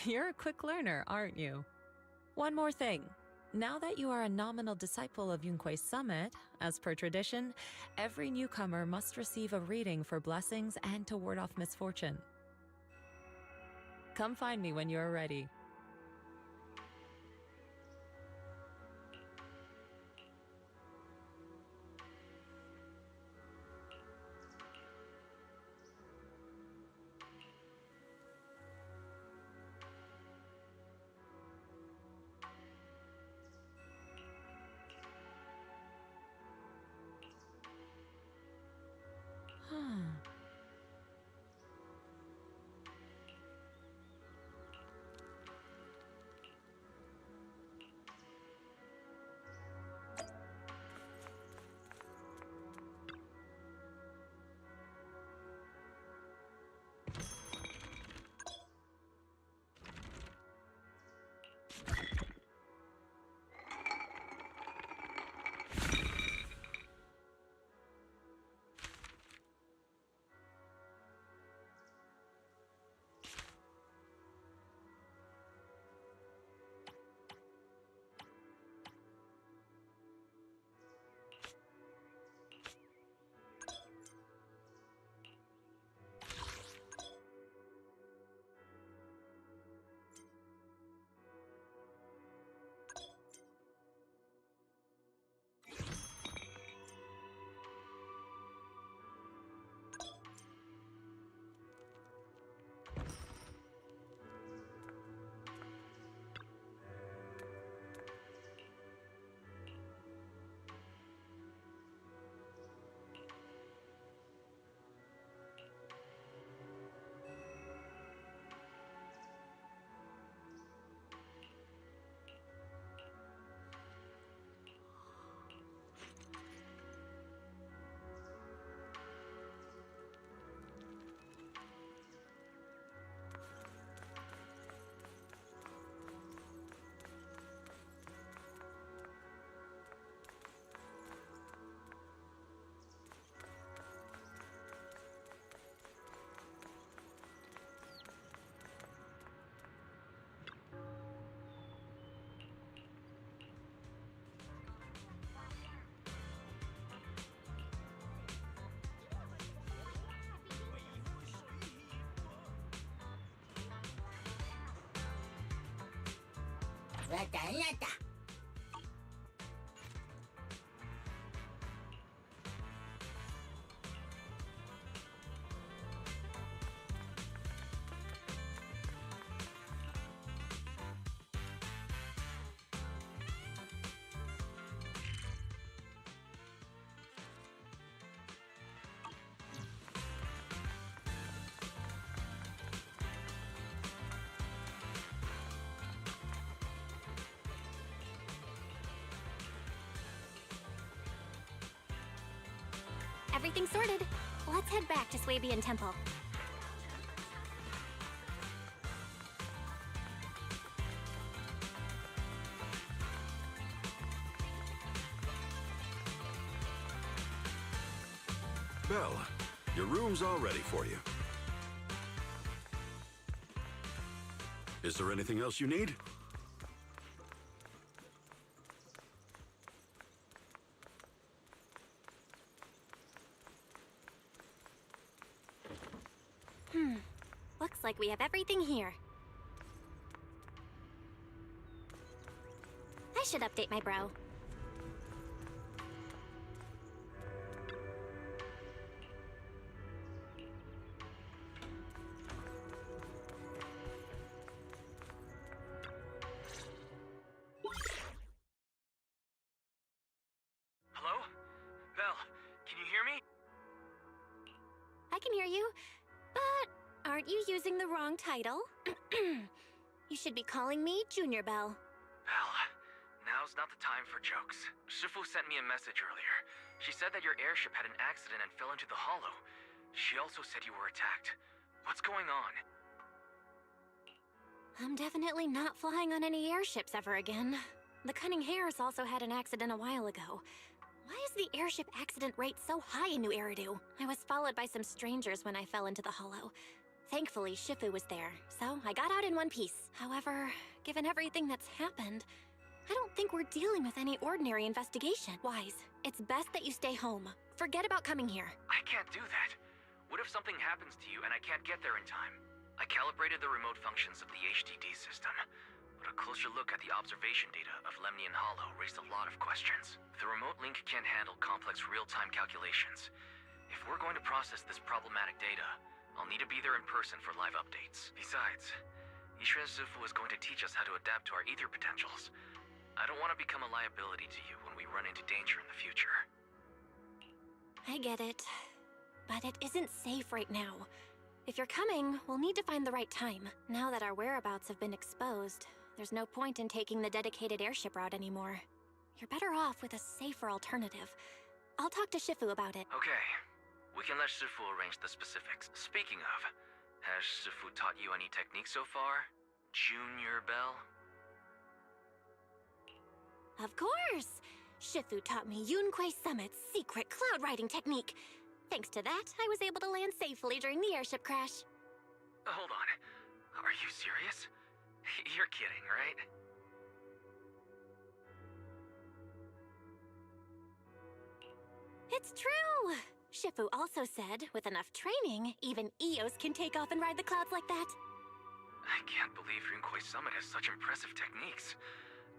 You're a quick learner, aren't you? One more thing. Now that you are a nominal disciple of Yunquei Summit, as per tradition, every newcomer must receive a reading for blessings and to ward off misfortune. Come find me when you are ready. Everything's sorted. Let's head back to Swabian Temple. Belle, your room's all ready for you. Is there anything else you need? Looks like we have everything here. I should update my bro. Hello? Belle, can you hear me? I can hear you, but aren't you using the wrong title? You should be calling me Junior Belle. Belle, now's not the time for jokes. Shifu sent me a message earlier. She said that your airship had an accident and fell into the hollow. She also said you were attacked. What's going on? I'm definitely not flying on any airships ever again. The Cunning Hares also had an accident a while ago. Why is the airship accident rate so high in New Eridu? I was followed by some strangers when I fell into the hollow. Thankfully, Shifu was there, so I got out in one piece. However, given everything that's happened, I don't think we're dealing with any ordinary investigation. Wise, it's best that you stay home. Forget about coming here. I can't do that. What if something happens to you and I can't get there in time? I calibrated the remote functions of the HDD system, but a closer look at the observation data of Lemnian Hollow raised a lot of questions. The remote link can't handle complex real-time calculations. If we're going to process this problematic data, I'll need to be there in person for live updates. Besides, Ishren Shifu is going to teach us how to adapt to our ether potentials. I don't want to become a liability to you when we run into danger in the future. I get it, but it isn't safe right now. If you're coming, we'll need to find the right time. Now that our whereabouts have been exposed, there's no point in taking the dedicated airship route anymore. You're better off with a safer alternative. I'll talk to Shifu about it. Okay. We can let Shifu arrange the specifics. Speaking of, has Shifu taught you any techniques so far? Junior Belle? Of course! Shifu taught me Yunquei Summit's secret cloud riding technique. Thanks to that, I was able to land safely during the airship crash. Hold on. Are you serious? You're kidding, right? It's true! Shifu also said, with enough training, even Eos can take off and ride the clouds like that. I can't believe Yunquei Summit has such impressive techniques.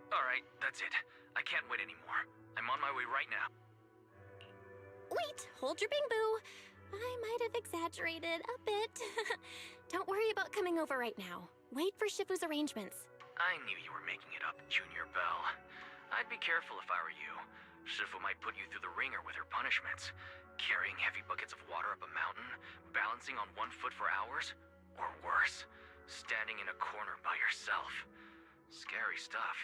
Alright, that's it. I can't wait anymore. I'm on my way right now. Wait, hold your bing boo. I might have exaggerated a bit. Don't worry about coming over right now. Wait for Shifu's arrangements. I knew you were making it up, Junior Belle. I'd be careful if I were you. Shifu might put you through the ringer with her punishments. Carrying heavy buckets of water up a mountain, balancing on one foot for hours, or worse, standing in a corner by yourself. Scary stuff.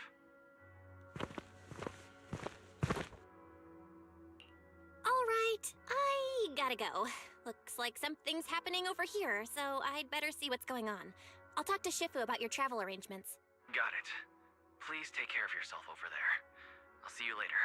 All right, I gotta go. Looks like something's happening over here, so I'd better see what's going on. I'll talk to Shifu about your travel arrangements. Got it. Please take care of yourself over there. I'll see you later.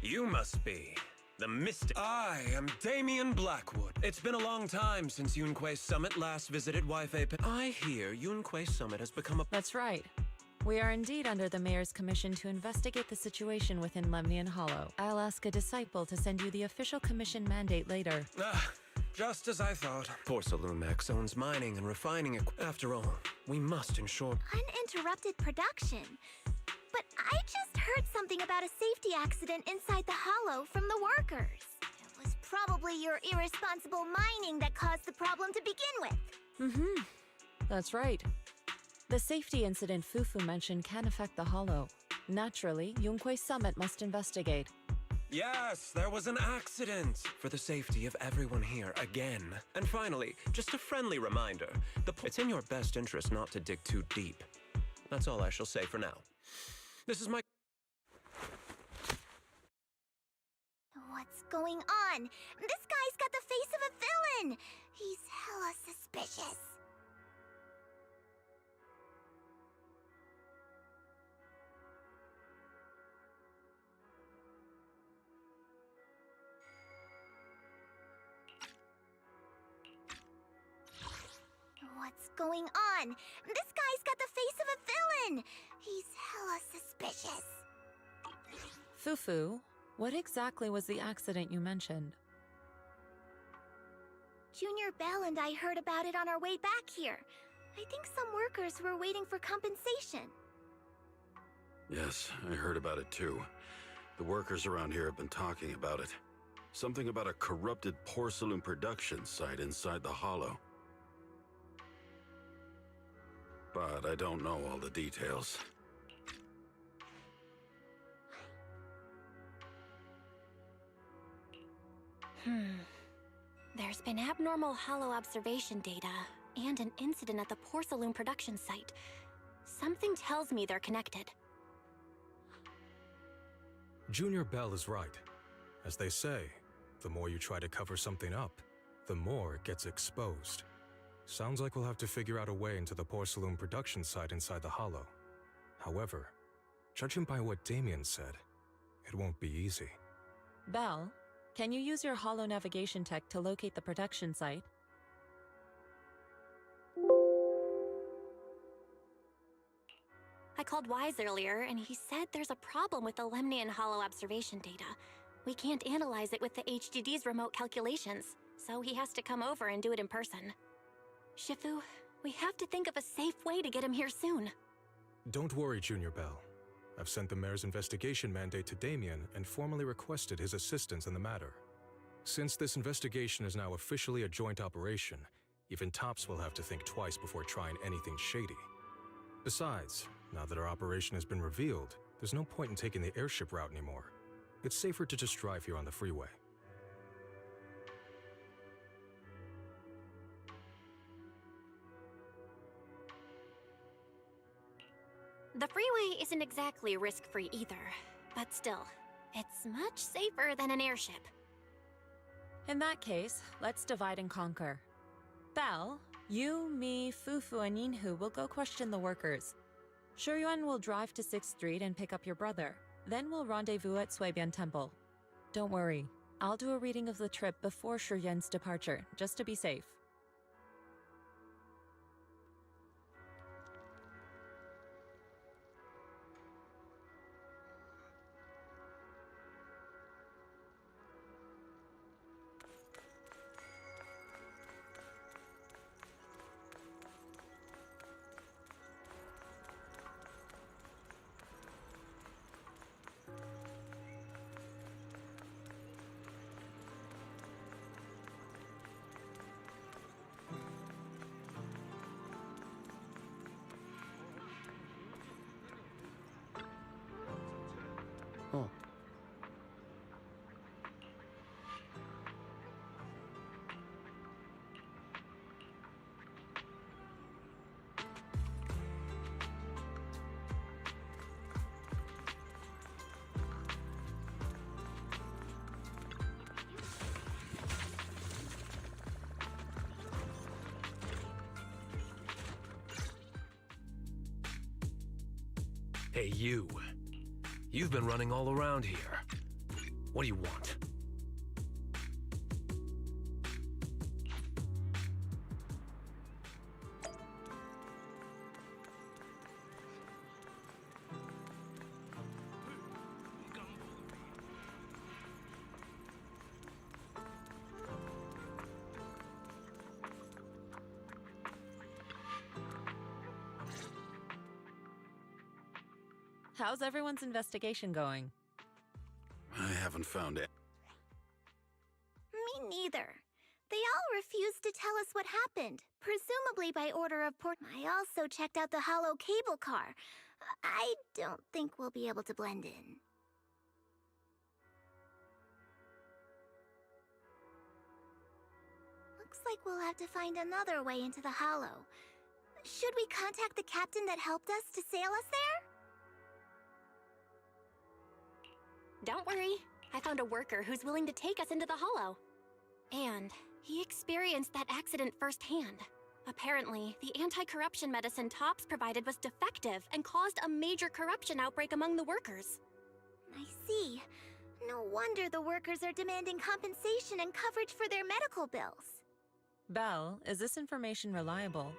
You must be the mystic. I am Damien Blackwood. It's been a long time since Yunquei Summit last visited Wi-Fi. I hear Yunquei Summit has become a... That's right. We are indeed under the Mayor's commission to investigate the situation within Lemnian Hollow. I'll ask a disciple to send you the official commission mandate later. Just as I thought. Porcelumex owns mining and refining After all, we must ensure... Uninterrupted production. But I just heard something about a safety accident inside the hollow from the workers. It was probably your irresponsible mining that caused the problem to begin with. That's right. The safety incident Fufu mentioned can affect the hollow. Naturally, Yunquei Summit must investigate. Yes, there was an accident. For the safety of everyone here again. And finally, just a friendly reminder. It's in your best interest not to dig too deep. That's all I shall say for now. This is my... What's going on? This guy's got the face of a villain! He's hella suspicious. What's going on? This guy's got the face of a villain! He's hella suspicious. Fufu, what exactly was the accident you mentioned? Junior Bell and I heard about it on our way back here. I think some workers were waiting for compensation. Yes, I heard about it too. The workers around here have been talking about it. Something about a corrupted porcelain production site inside the hollow. But I don't know all the details. There's been abnormal hollow observation data and an incident at the porcelain production site. Something tells me they're connected. Junior Bell is right. As they say, the more you try to cover something up, the more it gets exposed. Sounds like we'll have to figure out a way into the porcelain production site inside the hollow. However, judging by what Damien said, it won't be easy. Bell, can you use your hollow navigation tech to locate the production site? I called Wise earlier, and he said there's a problem with the Lemnian Hollow observation data. We can't analyze it with the HDD's remote calculations, so he has to come over and do it in person. Shifu, we have to think of a safe way to get him here soon. Don't worry, Junior Bell. I've sent the Mayor's investigation mandate to Damien and formally requested his assistance in the matter. Since this investigation is now officially a joint operation, even Tops will have to think twice before trying anything shady. Besides, now that our operation has been revealed, there's no point in taking the airship route anymore. It's safer to just drive here on the freeway. The freeway isn't exactly risk-free either, but still, it's much safer than an airship. In that case, let's divide and conquer. Bell, you, me, Fufu, and Yinhu will go question the workers. Shuyuan will drive to 6th Street and pick up your brother. Then we'll rendezvous at Suibian Temple. Don't worry, I'll do a reading of the trip before Shuyuan's departure, just to be safe. Oh. Hey, you. You've been running all around here. What do you want? How's everyone's investigation going? I haven't found it. Me neither. They all refused to tell us what happened, presumably by order of Port. I also checked out the hollow cable car. I don't think we'll be able to blend in. Looks like we'll have to find another way into the hollow. Should we contact the captain that helped us to sail us there? Don't worry. I found a worker who's willing to take us into the hollow. And he experienced that accident firsthand. Apparently, the anti-corruption medicine Tops provided was defective and caused a major corruption outbreak among the workers. I see. No wonder the workers are demanding compensation and coverage for their medical bills. Belle, is this information reliable?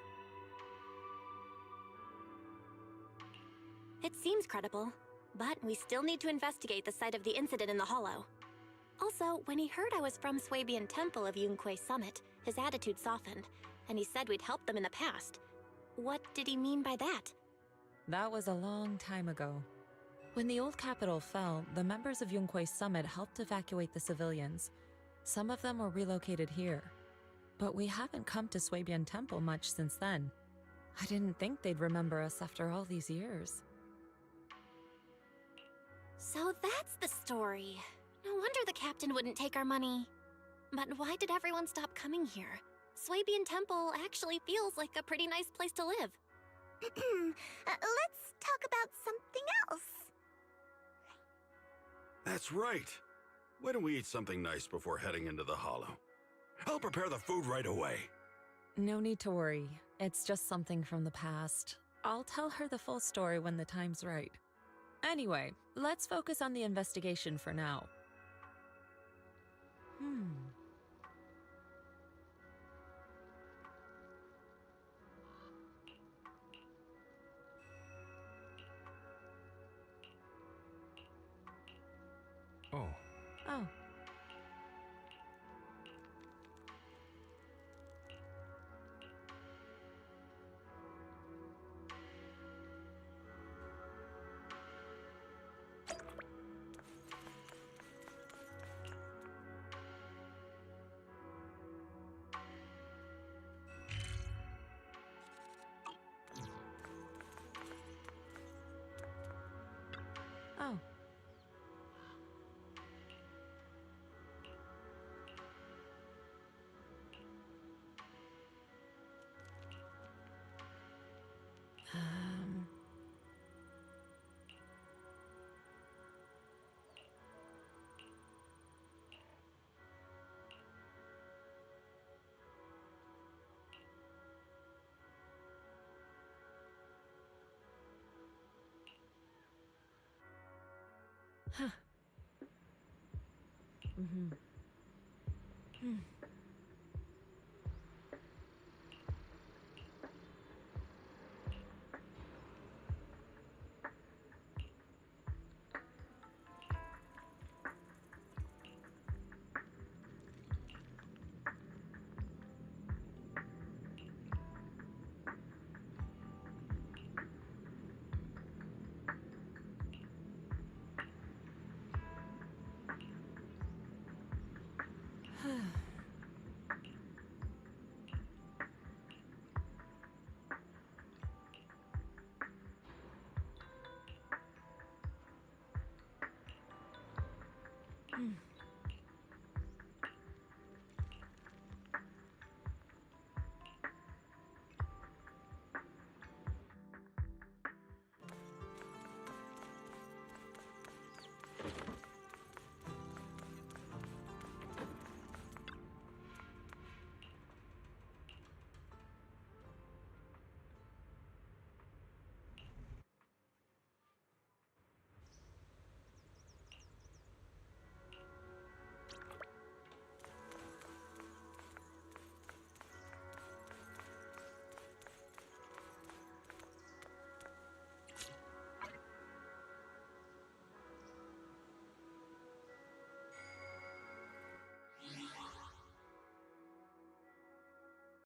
It seems credible, but we still need to investigate the site of the incident in the hollow. Also, when he heard I was from Swabian Temple of Yunquay Summit, his attitude softened, and he said we'd helped them in the past. What did he mean by that? That was a long time ago. When the old capital fell, the members of Yunquay Summit helped evacuate the civilians. Some of them were relocated here. But we haven't come to Swabian Temple much since then. I didn't think they'd remember us after all these years. So that's the story. No wonder the captain wouldn't take our money. But why did everyone stop coming here? Swabian Temple actually feels like a pretty nice place to live. Let's talk about something else. That's right. Why don't we eat something nice before heading into the hollow? I'll prepare the food right away. No need to worry. It's just something from the past. I'll tell her the full story when the time's right. Anyway, let's focus on the investigation for now. Oh. Oh. Oh. Huh. Hmm.